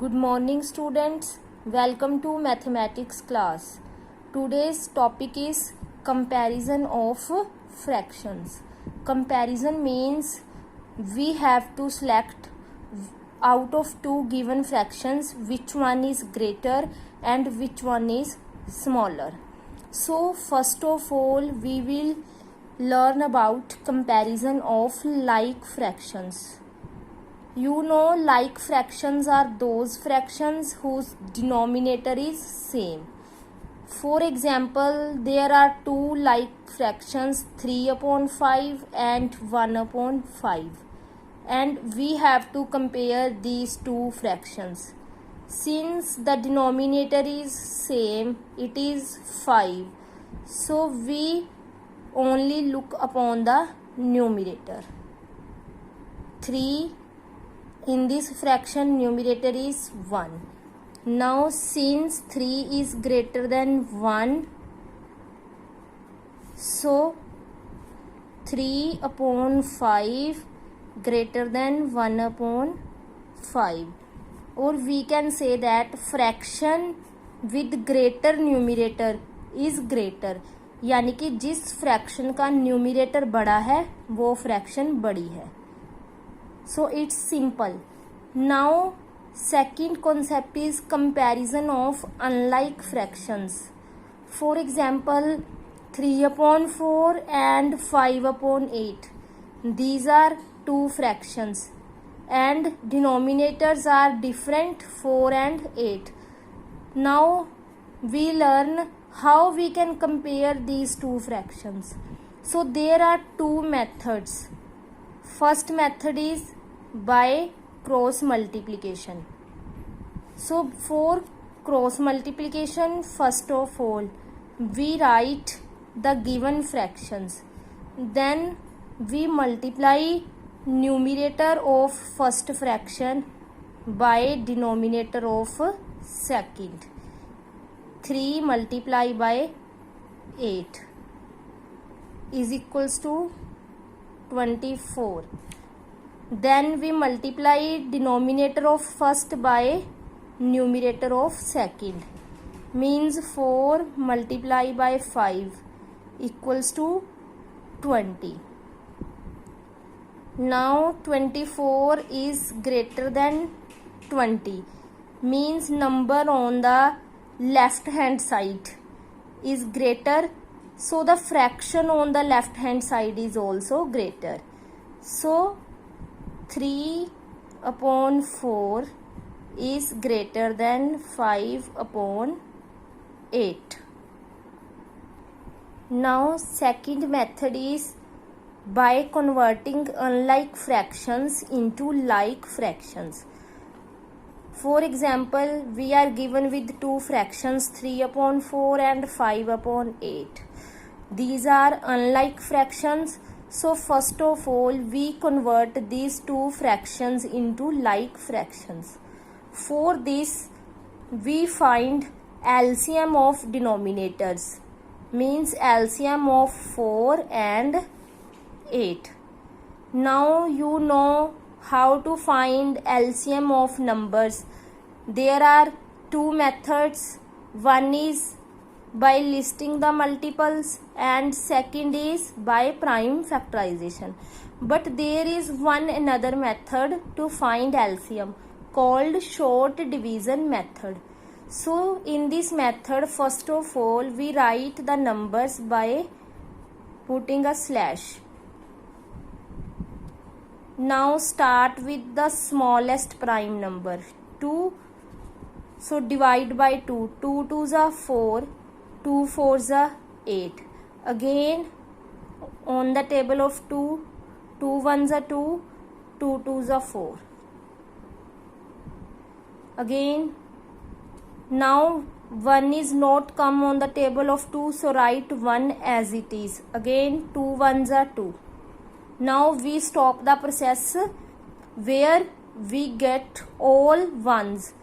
Good morning, students. Welcome to mathematics class. Today's topic is comparison of fractions. Comparison means we have to select out of two given fractions which one is greater and which one is smaller. So first of all, we will learn about comparison of like fractions. You know, like fractions are those fractions whose denominator is same. For example, there are two like fractions 3 upon 5 and 1 upon 5. And we have to compare these two fractions. Since the denominator is same, it is 5. So we only look upon the numerator. 3 in this fraction numerator is 1. Now since 3 is greater than 1, so 3 upon 5 greater than 1 upon 5. Or we can say that fraction with greater numerator is greater. यानी कि जिस fraction का numerator बड़ा है वो fraction बड़ी है. So it's simple. Now second concept is comparison of unlike fractions. For example, 3 upon 4 and 5 upon 8. These are two fractions and denominators are different, 4 and 8. Now we learn how we can compare these two fractions. So there are two methods. First method is by cross multiplication. So for cross multiplication, first of all we write the given fractions, then we multiply numerator of first fraction by denominator of second. 3 multiplied by 8 is equals to 24. Then we multiply denominator of first by numerator of second, means 4 multiplied by 5 equals to 20. Now 24 is greater than 20, means number on the left hand side is greater, so the fraction on the left hand side is also greater. So 3 upon 4 is greater than 5 upon 8. Now second method is by converting unlike fractions into like fractions. For example, we are given with two fractions 3 upon 4 and 5 upon 8. These are unlike fractions. So first of all we convert these two fractions into like fractions. For this we find LCM of denominators, means LCM of 4 and 8. Now you know how to find LCM of numbers. There are two methods. One is by listing the multiples and second is by prime factorization. But there is one another method to find LCM called short division method. So in this method, first of all we write the numbers by putting a slash. Now start with the smallest prime number 2. So divide by 2. 2 2s are 4. 2 4s are 8. Again on the table of 2, 2 1s are 2, 2 2s are 4. Again, now 1 is not come on the table of 2, so write 1 as it is. Again 2 1s are 2. Now we stop the process where we get all ones.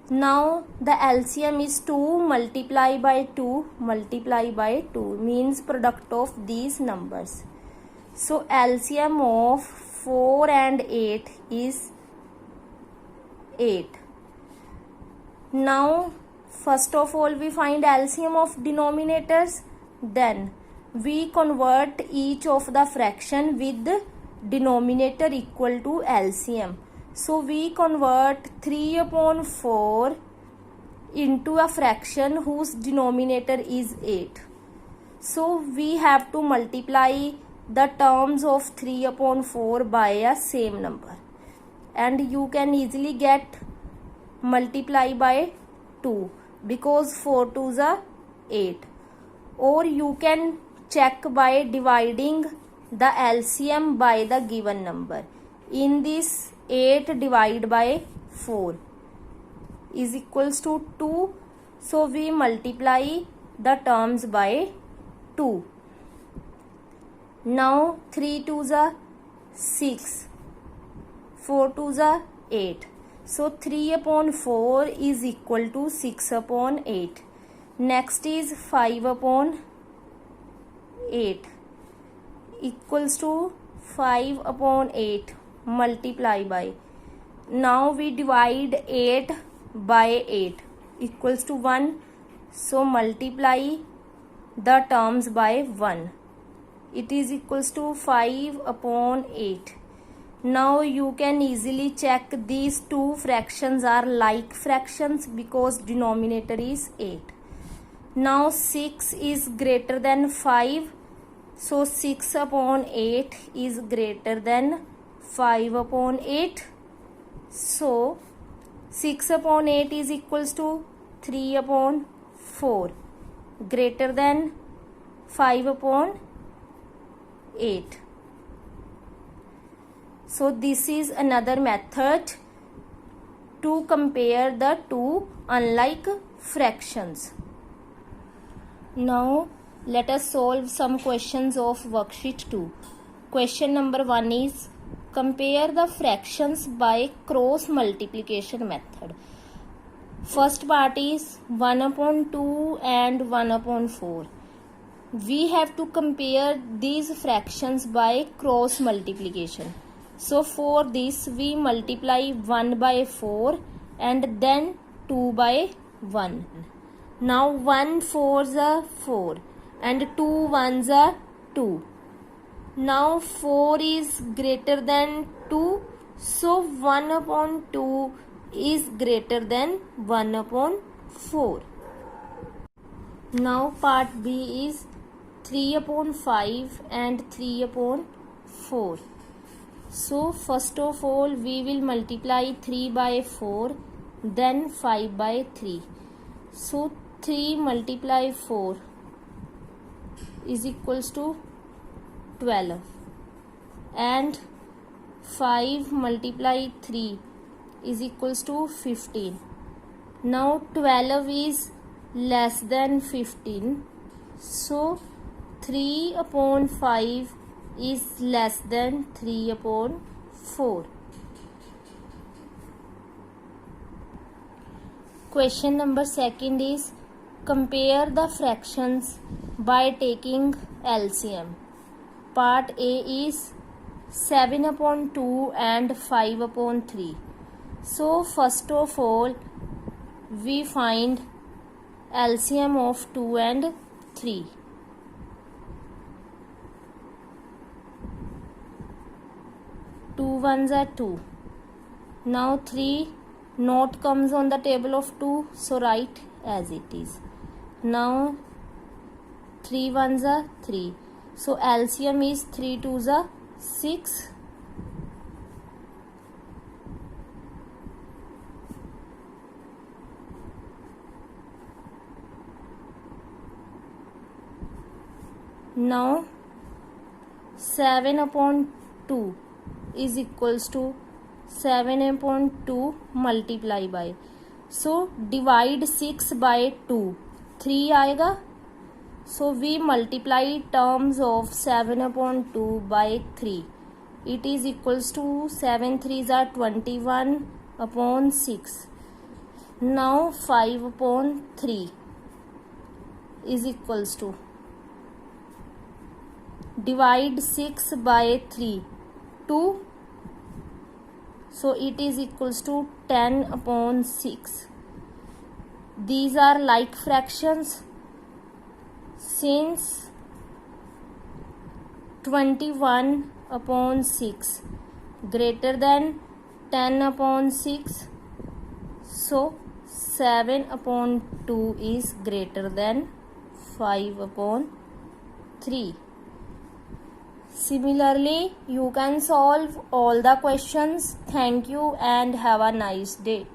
Now the LCM is 2 multiplied by 2 multiplied by 2, means product of these numbers. So LCM of 4 and 8 is 8. Now first of all we find LCM of denominators, then we convert each of the fraction with denominator equal to LCM. So we convert 3 upon 4 into a fraction whose denominator is 8. So we have to multiply the terms of 3 upon 4 by a same number, and you can easily get multiply by 2 because 4 2s are 8, or you can check by dividing the LCM by the given number. In this, 8 divided by 4 is equals to 2, so we multiply the terms by 2. Now 3 2s are 6, 4 2s are 8. So 3 upon 4 is equal to 6 upon 8. Next is 5 upon 8 equals to 5 upon 8 multiply by. Now we divide 8 by 8 equals to 1. So multiply the terms by 1. It is equals to 5 upon 8. Now you can easily check these two fractions are like fractions because denominator is 8. Now 6 is greater than 5. So 6 upon 8 is greater than 5 upon 8. So 6 upon 8 is equals to 3 upon 4 greater than 5 upon 8. So this is another method to compare the two unlike fractions. Now let us solve some questions of worksheet 2. Question number 1 is compare the fractions by cross multiplication method. First part is 1 upon 2 and 1 upon 4. We have to compare these fractions by cross multiplication. So for this we multiply 1 by 4 and then 2 by 1. Now 1 4s are 4 and 2 1s are 2. Now 4 is greater than 2, so 1 upon 2 is greater than 1 upon 4. Now part B is 3 upon 5 and 3 upon 4. So first of all we will multiply 3 by 4, then 5 by 3. So 3 multiply 4 is equals to 12 and 5 multiply 3 is equals to 15. Now 12 is less than 15, so 3 upon 5 is less than 3 upon 4. Question number 2 is compare the fractions by taking LCM. Part A is 7 upon 2 and 5 upon 3. So first of all we find LCM of 2 and 3. Two ones are 2. Now 3 not comes on the table of 2, so write as it is. Now 3 ones are 3. So LCM is 3 2s are 6. Now 7 upon 2 is equals to 7 upon 2 multiply by. So divide 6 by 2, 3 आएगा. So we multiply terms of 7 upon 2 by 3. It is equals to 7 3s are 21 upon 6. Now 5 upon 3 is equals to divide 6 by 3, 2. So it is equals to 10 upon 6. these are like fractions. Since 21 upon 6 greater than 10 upon 6, so 7 upon 2 is greater than 5 upon 3. Similarly, you can solve all the questions. Thank you and have a nice day.